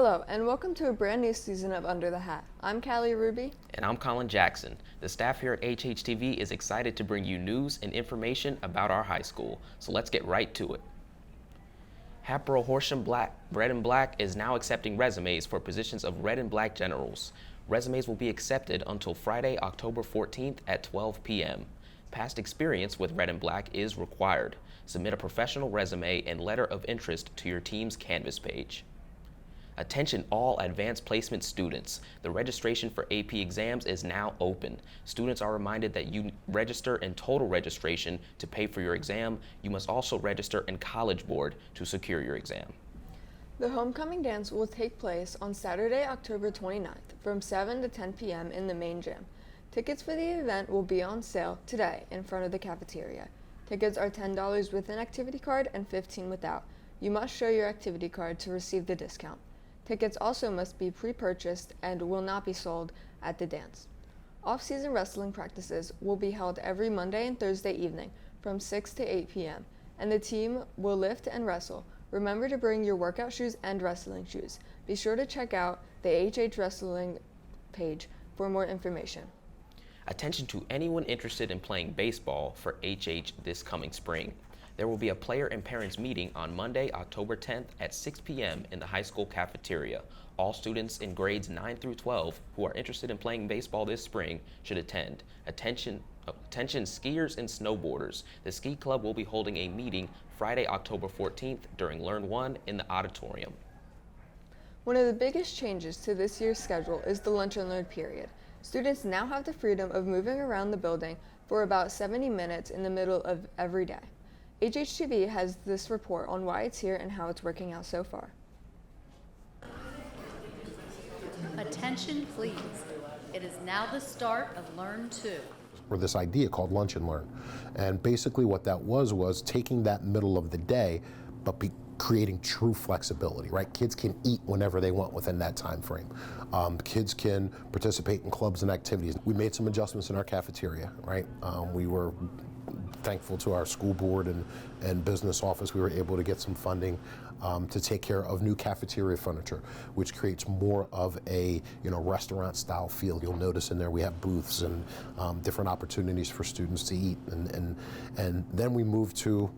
Hello, and welcome to a brand new season of Under the Hat. I'm Callie Ruby. And I'm Colin Jackson. The staff here at HHTV is excited to bring you news and information about our high school. So let's get right to it. Hatboro-Horsham Red and Black is now accepting resumes for positions of Red and Black generals. Resumes will be accepted until Friday, October 14th at 12 p.m. Past experience with Red and Black is required. Submit a professional resume and letter of interest to your team's Canvas page. Attention all advanced placement students. The registration for AP exams is now open. Students are reminded that you register in total registration to pay for your exam. You must also register in College Board to secure your exam. The homecoming dance will take place on Saturday, October 29th from 7 to 10 p.m. in the main gym. Tickets for the event will be on sale today in front of the cafeteria. Tickets are $10 with an activity card and $15 without. You must show your activity card to receive the discount. Tickets also must be pre-purchased and will not be sold at the dance. Off-season wrestling practices will be held every Monday and Thursday evening from 6 to 8 p.m. and the team will lift and wrestle. Remember to bring your workout shoes and wrestling shoes. Be sure to check out the HH Wrestling page for more information. Attention to anyone interested in playing baseball for HH this coming spring. There will be a player and parents meeting on Monday, October 10th at 6 p.m. in the high school cafeteria. All students in grades 9 through 12 who are interested in playing baseball this spring should attend. Attention skiers and snowboarders. The ski club will be holding a meeting Friday, October 14th during Learn 1 in the auditorium. One of the biggest changes to this year's schedule is the lunch and learn period. Students now have the freedom of moving around the building for about 70 minutes in the middle of every day. HHTV has this report on why it's here and how it's working out so far. Attention please. It is now the start of Learn 2. Or this idea called Lunch and Learn. And basically what that was taking that middle of the day, but creating true flexibility, right? Kids can eat whenever they want within that time frame. Kids can participate in clubs and activities. We made some adjustments in our cafeteria, right? We were thankful to our school board and business office. We were able to get some funding to take care of new cafeteria furniture, which creates more of a restaurant style feel. You'll notice in there we have booths and different opportunities for students to eat, and then we moved to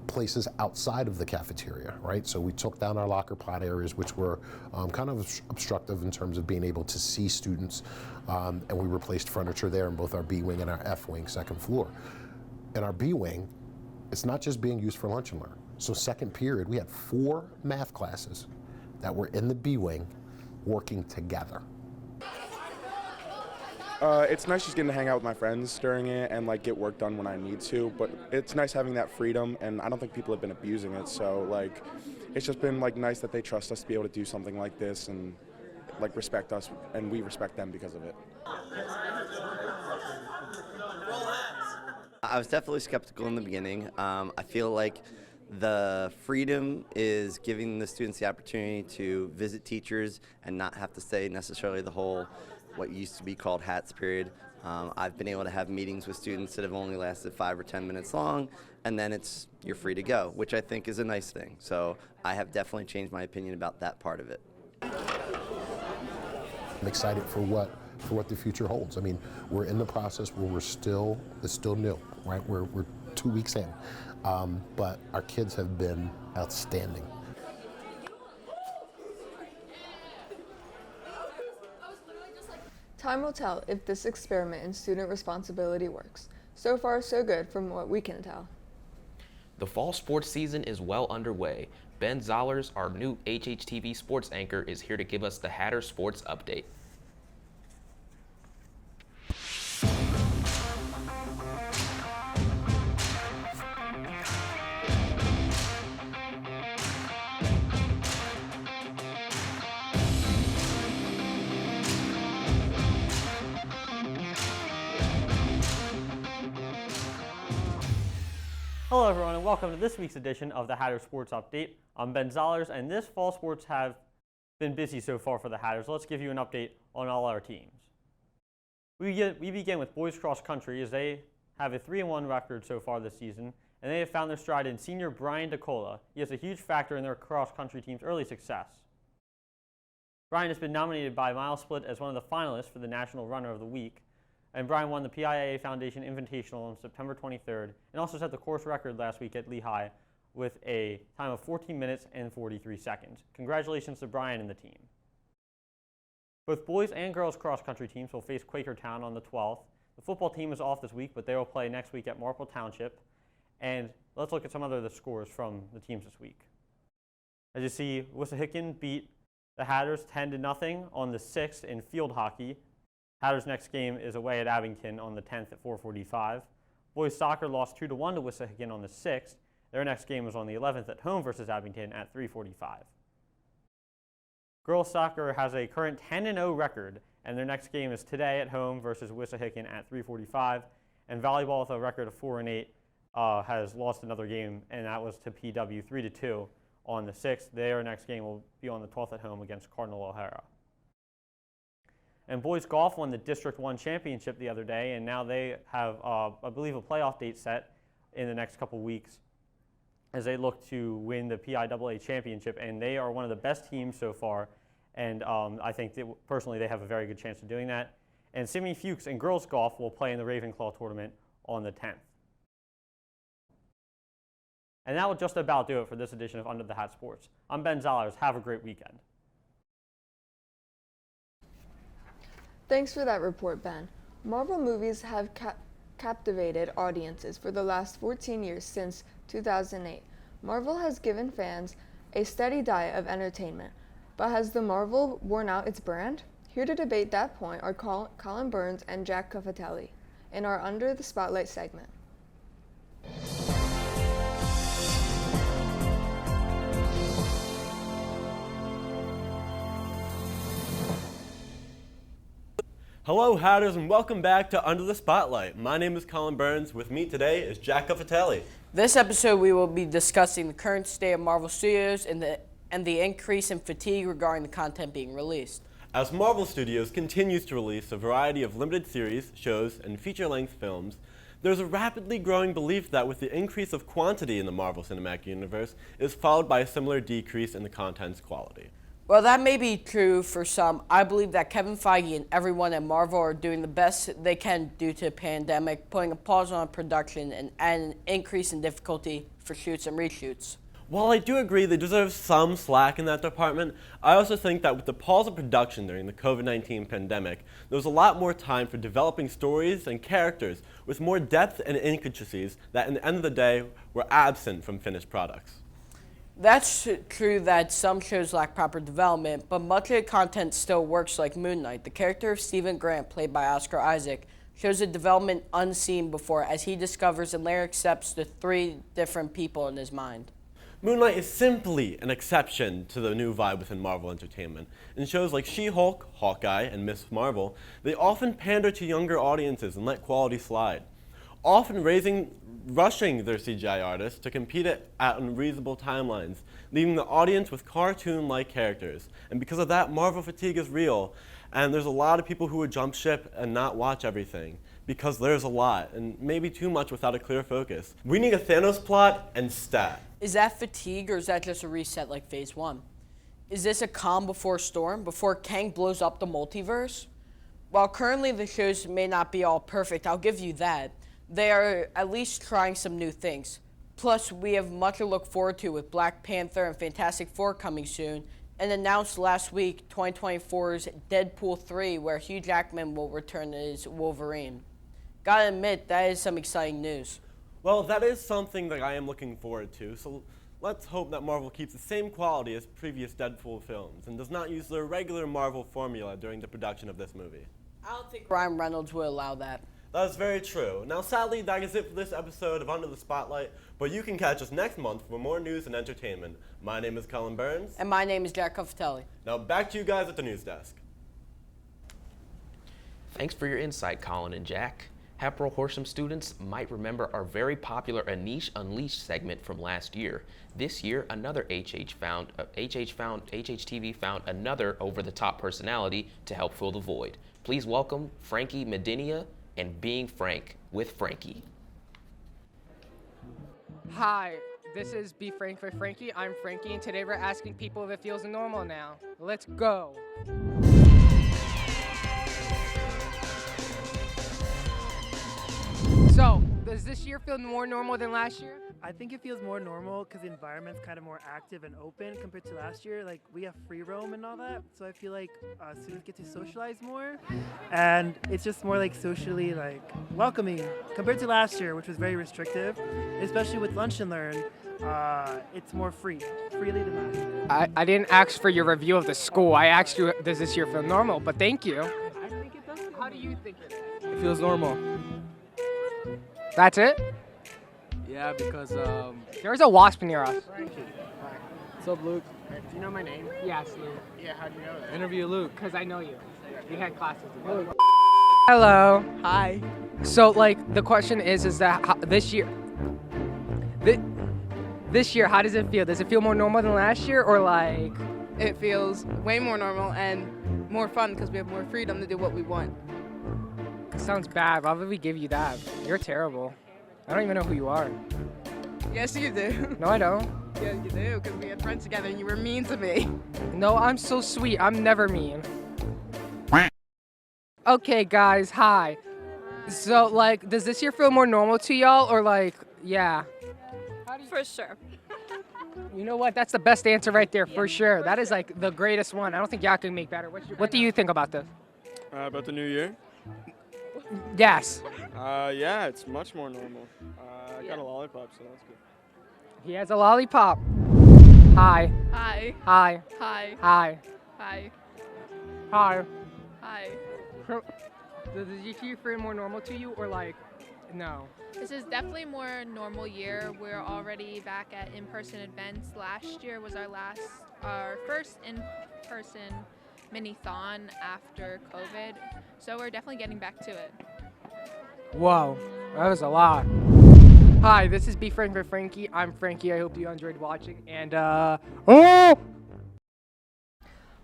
places outside of the cafeteria, right? So we took down our locker pod areas, which were kind of obstructive in terms of being able to see students, and we replaced furniture there in both our B wing and our F wing, second floor. In our B wing, it's not just being used for lunch and learn. So second period, we had 4 math classes that were in the B wing working together. It's nice just getting to hang out with my friends during it and get work done when I need to, but it's nice having that freedom, and I don't think people have been abusing it, so it's just been nice that they trust us to be able to do something like this and respect us, and we respect them because of it. I was definitely skeptical in the beginning. I feel like the freedom is giving the students the opportunity to visit teachers and not have to stay necessarily the whole what used to be called HATS period. I've been able to have meetings with students that have only lasted 5 or 10 minutes long, and then you're free to go, which I think is a nice thing. So I have definitely changed my opinion about that part of it. I'm excited for what the future holds. I mean, we're in the process where it's still new, right? We're 2 weeks in, but our kids have been outstanding. Time will tell if this experiment in student responsibility works. So far, so good from what we can tell. The fall sports season is well underway. Ben Zollers, our new HHTV sports anchor, is here to give us the Hatter Sports Update. Hello everyone and welcome to this week's edition of the Hatter Sports Update. I'm Ben Zollers and this fall sports have been busy so far for the Hatters. Let's give you an update on all our teams. We begin with boys cross country as they have a 3-1 record so far this season, and they have found their stride in senior Brian DeCola. He is a huge factor in their cross country team's early success. Brian has been nominated by Mile Split as one of the finalists for the National Runner of the Week, and Brian won the PIAA Foundation Invitational on September 23rd and also set the course record last week at Lehigh with a time of 14 minutes and 43 seconds. Congratulations to Brian and the team. Both boys and girls cross-country teams will face Quakertown on the 12th. The football team is off this week, but they will play next week at Marple Township. And let's look at some other scores from the teams this week. As you see, Wissahickon beat the Hatters 10-0 on the 6th in field hockey. Hatters' next game is away at Abington on the 10th at 4:45. Boys soccer lost 2-1 to Wissahickon on the 6th. Their next game was on the 11th at home versus Abington at 3:45. Girls soccer has a current 10-0 record, and their next game is today at home versus Wissahickon at 3:45. And volleyball with a record of 4-8 has lost another game, and that was to PW 3-2 on the 6th. Their next game will be on the 12th at home against Cardinal O'Hara. And boys golf won the District 1 championship the other day, and now they have, I believe, a playoff date set in the next couple weeks as they look to win the PIAA championship. And they are one of the best teams so far, and I think personally they have a very good chance of doing that. And Simi Fuchs in girls golf will play in the Ravenclaw tournament on the 10th. And that will just about do it for this edition of Under the Hat Sports. I'm Ben Zollers. Have a great weekend. Thanks for that report, Ben. Marvel movies have captivated audiences for the last 14 years since 2008. Marvel has given fans a steady diet of entertainment, but has the Marvel worn out its brand? Here to debate that point are Colin Burns and Jack Cafatelli in our Under the Spotlight segment. Hello Hatters and welcome back to Under the Spotlight. My name is Colin Burns. With me today is Jack Cafatelli. This episode we will be discussing the current state of Marvel Studios and the increase in fatigue regarding the content being released. As Marvel Studios continues to release a variety of limited series, shows, and feature-length films, there's a rapidly growing belief that with the increase of quantity in the Marvel Cinematic Universe is followed by a similar decrease in the content's quality. Well, that may be true for some. I believe that Kevin Feige and everyone at Marvel are doing the best they can due to the pandemic, putting a pause on production and an increase in difficulty for shoots and reshoots. While I do agree they deserve some slack in that department, I also think that with the pause of production during the COVID-19 pandemic, there was a lot more time for developing stories and characters with more depth and intricacies that, in the end of the day, were absent from finished products. That's true that some shows lack proper development, but much of the content still works, like Moon Knight. The character of Stephen Grant, played by Oscar Isaac, shows a development unseen before as he discovers and later accepts the 3 different people in his mind. Moon Knight is simply an exception to the new vibe within Marvel Entertainment. In shows like She-Hulk, Hawkeye, and Ms. Marvel, they often pander to younger audiences and let quality slide, often rushing their CGI artists to compete at unreasonable timelines, leaving the audience with cartoon-like characters. And because of that, Marvel fatigue is real, and there's a lot of people who would jump ship and not watch everything, because there's a lot, and maybe too much without a clear focus. We need a Thanos plot and stat. Is that fatigue, or is that just a reset like Phase 1? Is this a calm before storm, before Kang blows up the multiverse? While currently the shows may not be all perfect, I'll give you that. They are at least trying some new things. Plus, we have much to look forward to with Black Panther and Fantastic Four coming soon, and announced last week 2024's Deadpool 3, where Hugh Jackman will return as Wolverine. Gotta admit, that is some exciting news. Well, that is something that I am looking forward to, so let's hope that Marvel keeps the same quality as previous Deadpool films and does not use their regular Marvel formula during the production of this movie. I don't think Ryan Reynolds will allow that. That is very true. Now, sadly, that is it for this episode of Under the Spotlight, but you can catch us next month for more news and entertainment. My name is Colin Burns. And my name is Jack Cafatelli. Now, back to you guys at the news desk. Thanks for your insight, Colin and Jack. Hatboro-Horsham students might remember our very popular Anish Unleashed segment from last year. This year, another HHTV found another over-the-top personality to help fill the void. Please welcome Frankie Medinia and Being Frank with Frankie. Hi, this is Be Frank with Frankie. I'm Frankie, and today we're asking people if it feels normal now. Let's go. So, does this year feel more normal than last year? I think it feels more normal because the environment's kind of more active and open compared to last year. Like, we have free roam and all that, so I feel like students get to socialize more, and it's just more like socially like welcoming compared to last year, which was very restrictive. Especially with Lunch and Learn, it's more freely than last year. I didn't ask for your review of the school. I asked you, does this year feel normal? But thank you. I think it does. How do you think it is? It feels normal. That's it? Yeah, because There's a wasp near us. what's up, Luke? Do you know my name? Yes, Luke. Yeah, how do you know that? Interview Luke. Because I know you. We had classes together. Hello. Hi. So, like, the question is that this year, this year, how does it feel? Does it feel more normal than last year, or like? It feels way more normal and more fun because we have more freedom to do what we want. Sounds bad. Why would we give you that? You're terrible. I don't even know who you are. Yes, you do. No, I don't. Yeah, you do, because we had friends together and you were mean to me. No, I'm so sweet. I'm never mean. Okay, guys, hi. So, like, does this year feel more normal to y'all, or like, yeah? For sure. You know what? That's the best answer right there, for sure. That is like the greatest one. I don't think y'all can make better. What do you think about this? About the new year? Yes. Yeah, it's much more normal. I got a lollipop, so that's good. He has a lollipop. Hi. Hi. Hi. Hi. Hi. Hi. Hi. Hi. Does this year feel more normal to you, or like, no? This is definitely a more normal year. We're already back at in-person events. Last year was our first in-person mini-thon after COVID, so we're definitely getting back to it. Whoa, that was a lot. Hi, this is Be Frank with Frankie. I'm Frankie. I hope you enjoyed watching, and oh!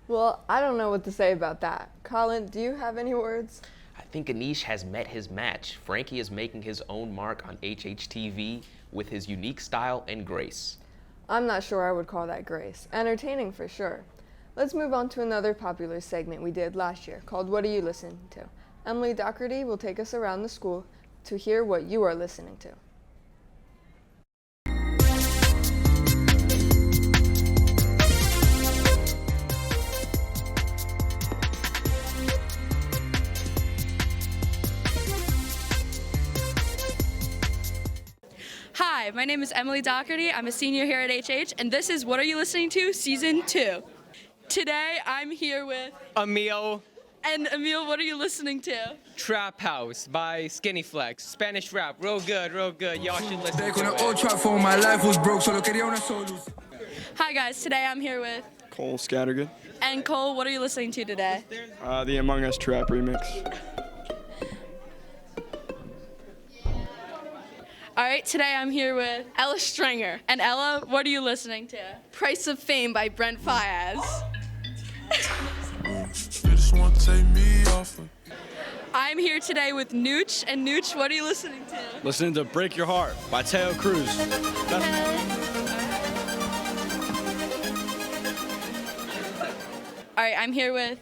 Well, I don't know what to say about that. Colin, do you have any words? I think Anish has met his match. Frankie is making his own mark on HHTV with his unique style and grace. I'm not sure I would call that grace. Entertaining for sure. Let's move on to another popular segment we did last year called What Are You Listening To? Emily Doherty will take us around the school to hear what you are listening to. Hi, my name is Emily Doherty. I'm a senior here at HH, and this is What Are You Listening To? Season 2. Today, I'm here with Emil. And Emil, what are you listening to? Trap House by Skinny Flex. Spanish rap, real good, real good. Y'all should listen to it. Hi guys, today I'm here with Cole Scattergood. And Cole, what are you listening to today? The Among Us Trap remix. All right, today I'm here with Ella Stringer. And Ella, what are you listening to? Price of Fame by Brent Faiyaz. I'm here today with Nooch. And Nooch, what are you listening to? Listening to Break Your Heart by Teo Cruz. All right, I'm here with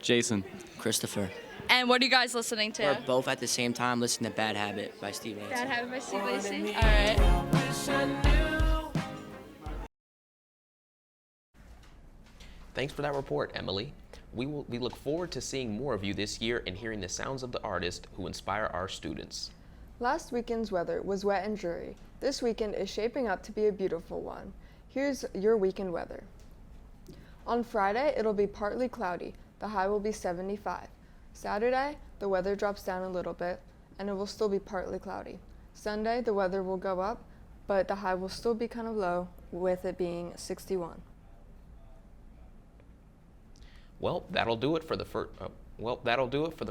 Jason. Christopher. And what are you guys listening to? We're both at the same time listening to Bad Habit by Steve Lacy. Bad Habit by Steve Lacy. All right. Thanks for that report, Emily. We look forward to seeing more of you this year and hearing the sounds of the artists who inspire our students. Last weekend's weather was wet and dreary. This weekend is shaping up to be a beautiful one. Here's your weekend weather. On Friday, it'll be partly cloudy. The high will be 75. Saturday, the weather drops down a little bit, and it will still be partly cloudy. Sunday, the weather will go up, but the high will still be kind of low, with it being 61. Well, that'll do it for the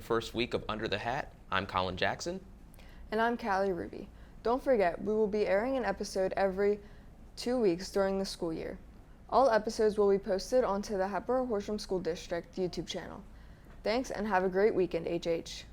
first week of Under the Hat. I'm Colin Jackson. And I'm Callie Ruby. Don't forget, we will be airing an episode every 2 weeks during the school year. All episodes will be posted onto the Hatboro-Horsham School District YouTube channel. Thanks and have a great weekend, HH.